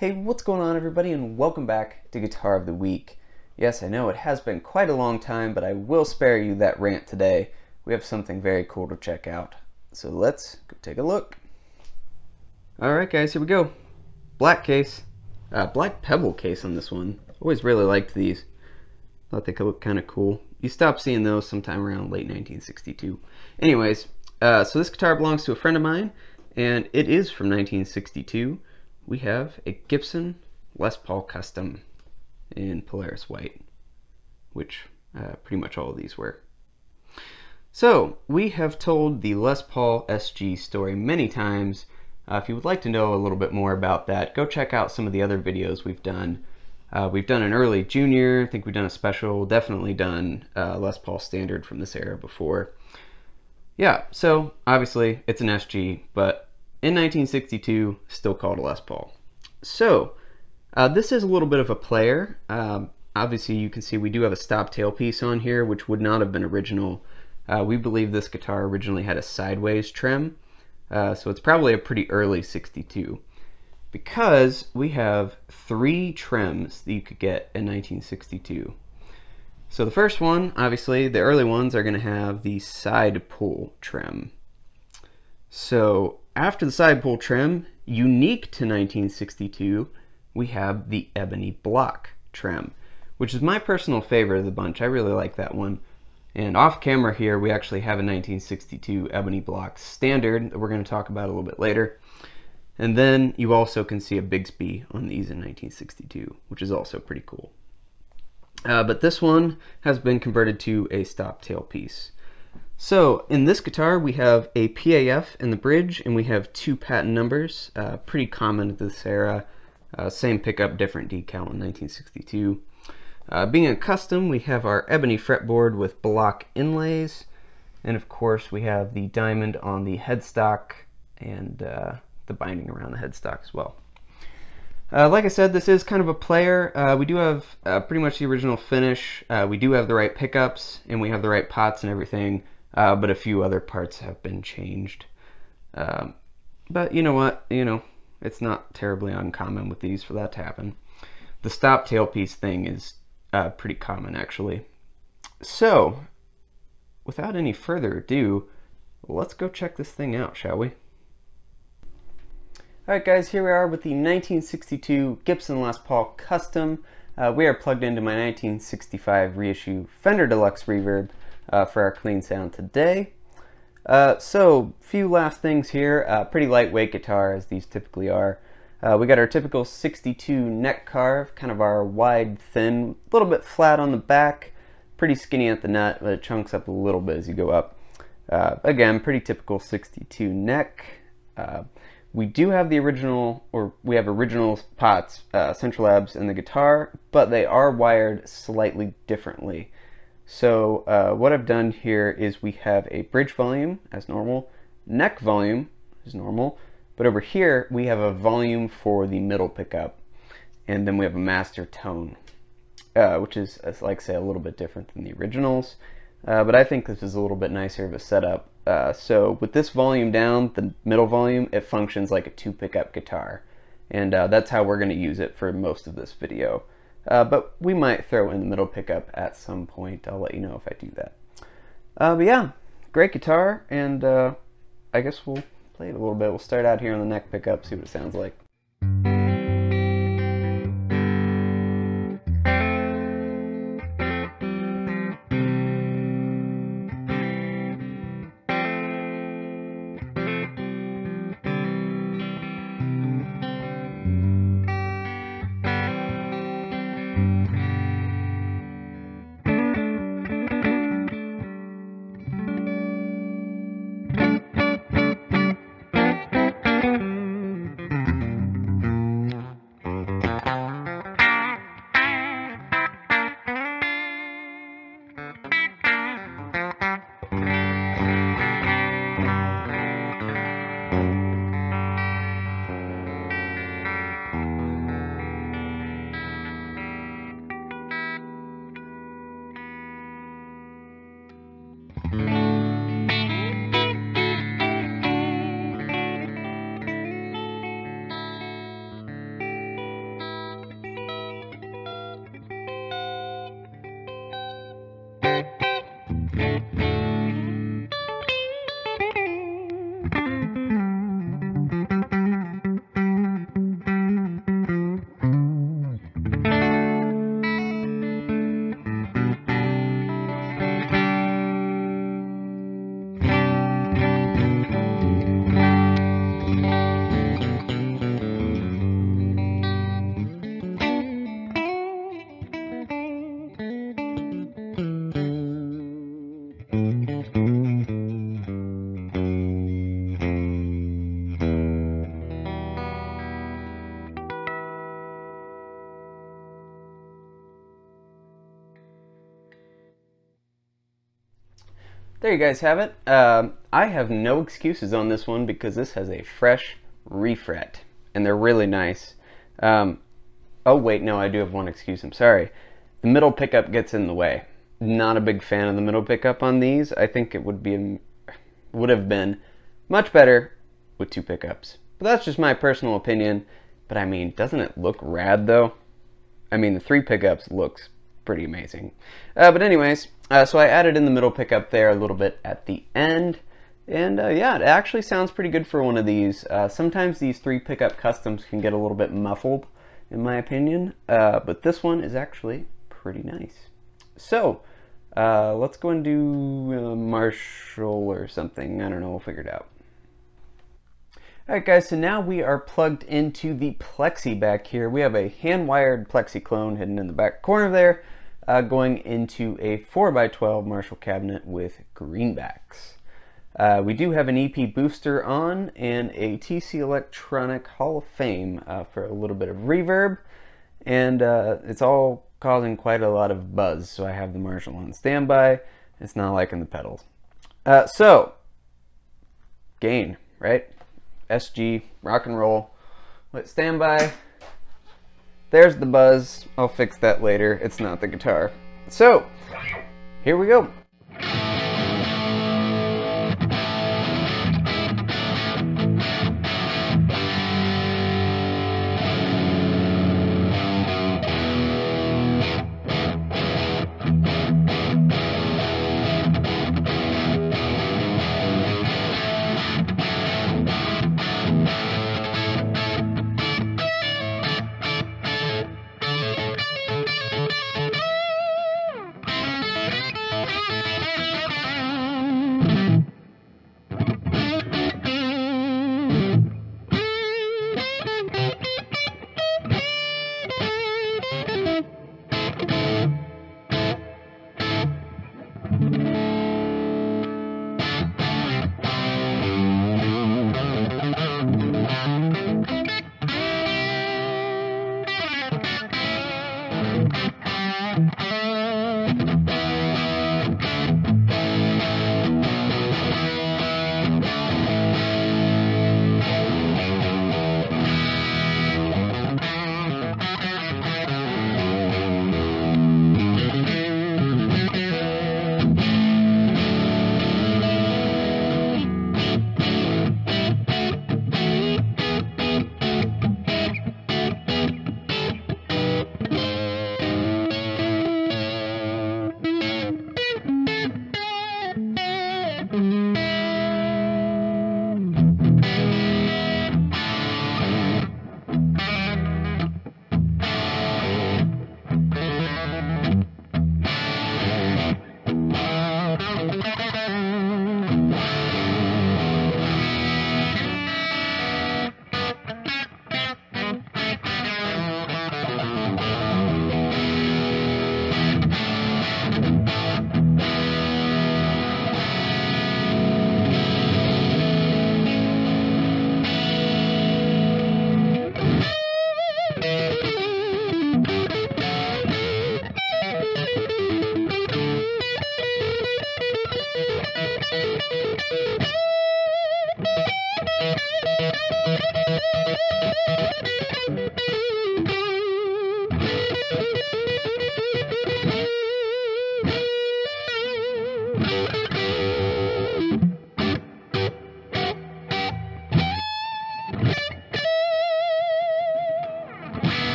Hey, what's going on everybody, and welcome back to Guitar of the Week. Yes, I know it has been quite a long time, but I will spare you that rant today. We have something very cool to check out. So let's go take a look. Alright guys, here we go. Black case. Black pebble case on this one. Always really liked these. Thought they could look kind of cool. You stopped seeing those sometime around late 1962. Anyways, so this guitar belongs to a friend of mine, and it is from 1962. We have a Gibson Les Paul Custom in Polaris White, which pretty much all of these were. So, we have told the Les Paul SG story many times. If you would like to know a little bit more about that, go check out some of the other videos we've done. We've done an early junior, I think we've done a special, definitely done Les Paul Standard from this era before. Yeah, so obviously it's an SG, but in 1962, still called a Les Paul. So, this is a little bit of a player. Obviously you can see we do have a stop tailpiece on here, which would not have been original. We believe this guitar originally had a sideways trim, so it's probably a pretty early 62. Because we have 3 trims that you could get in 1962. So the first one, obviously, the early ones are going to have the side pull trim. So after the side pull trim, unique to 1962, we have the ebony block trim, which is my personal favorite of the bunch. I really like that one. And off camera here, we actually have a 1962 ebony block standard that we're going to talk about a little bit later. And then you also can see a Bigsby on these in 1962, which is also pretty cool. But this one has been converted to a stop tailpiece. So in this guitar we have a PAF in the bridge, and we have 2 patent numbers, pretty common at this era. Same pickup, different decal in 1962. Being a custom, we have our ebony fretboard with block inlays, and of course we have the diamond on the headstock and the binding around the headstock as well. Like I said, this is kind of a player. We do have pretty much the original finish. We do have the right pickups, and we have the right pots and everything, but a few other parts have been changed. But you know what? It's not terribly uncommon with these for that to happen. The stop tailpiece thing is pretty common, actually. So, without any further ado, let's go check this thing out, shall we? Alright guys, here we are with the 1962 Gibson Les Paul Custom. We are plugged into my 1965 reissue Fender Deluxe Reverb for our clean sound today. So, few last things here. Pretty lightweight guitar, as these typically are. We got our typical 62 neck carve, kind of our wide, thin, a little bit flat on the back, pretty skinny at the nut, but it chunks up a little bit as you go up. Again, pretty typical 62 neck. We do have the original, or we have original pots, Central Labs in the guitar, but they are wired slightly differently. So what I've done here is we have a bridge volume as normal, neck volume as normal, but over here we have a volume for the middle pickup, and then we have a master tone, which is, like I say, a little bit different than the originals. But I think this is a little bit nicer of a setup. So with this volume down, the middle volume, it functions like a 2 pickup guitar. And that's how we're going to use it for most of this video. But we might throw in the middle pickup at some point. I'll let you know if I do that. But yeah, great guitar, and I guess we'll play it a little bit. We'll start out here on the neck pickup, see what it sounds like. there you guys have it. I have no excuses on this one because this has a fresh refret, and they're really nice. Oh wait, no, I do have one excuse. I'm sorry. The middle pickup gets in the way. Not a big fan of the middle pickup on these. I think it would have been much better with 2 pickups. But that's just my personal opinion. But I mean, doesn't it look rad though? I mean, the 3 pickups looks pretty amazing. But anyways, so I added in the middle pickup there a little bit at the end. And yeah, it actually sounds pretty good for one of these. Sometimes these 3 pickup customs can get a little bit muffled, in my opinion. But this one is actually pretty nice. So, let's go and do Marshall or something. I don't know, we'll figure it out. Alright guys, so now we are plugged into the Plexi back here. We have a hand-wired Plexi clone hidden in the back corner there, going into a 4x12 Marshall cabinet with greenbacks. We do have an EP booster on and a TC Electronic Hall of Fame for a little bit of reverb, and it's all causing quite a lot of buzz, so I have the Marshall on standby. It's not liking the pedals. So, gain, right? SG, rock and roll. Let standby. There's the buzz. I'll fix that later. It's not the guitar. So, here we go.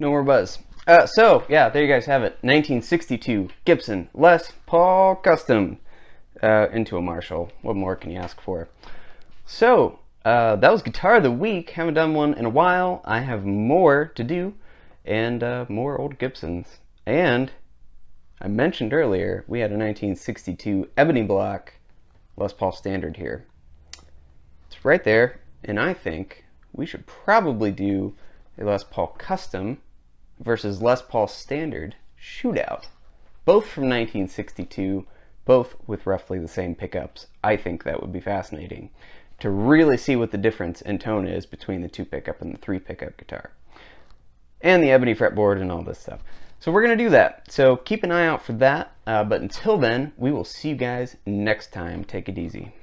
No more buzz. So, yeah, there you guys have it. 1962 Gibson Les Paul Custom into a Marshall. What more can you ask for? So, that was Guitar of the Week. Haven't done one in a while. I have more to do and more old Gibsons. And I mentioned earlier we had a 1962 Ebony Block Les Paul Standard here. It's right there, and I think we should probably do a Les Paul Custom versus Les Paul Standard shootout. Both from 1962, both with roughly the same pickups. I think that would be fascinating to really see what the difference in tone is between the 2 pickup and the 3 pickup guitar. And the ebony fretboard and all this stuff. So we're going to do that. So keep an eye out for that. But until then, we will see you guys next time. Take it easy.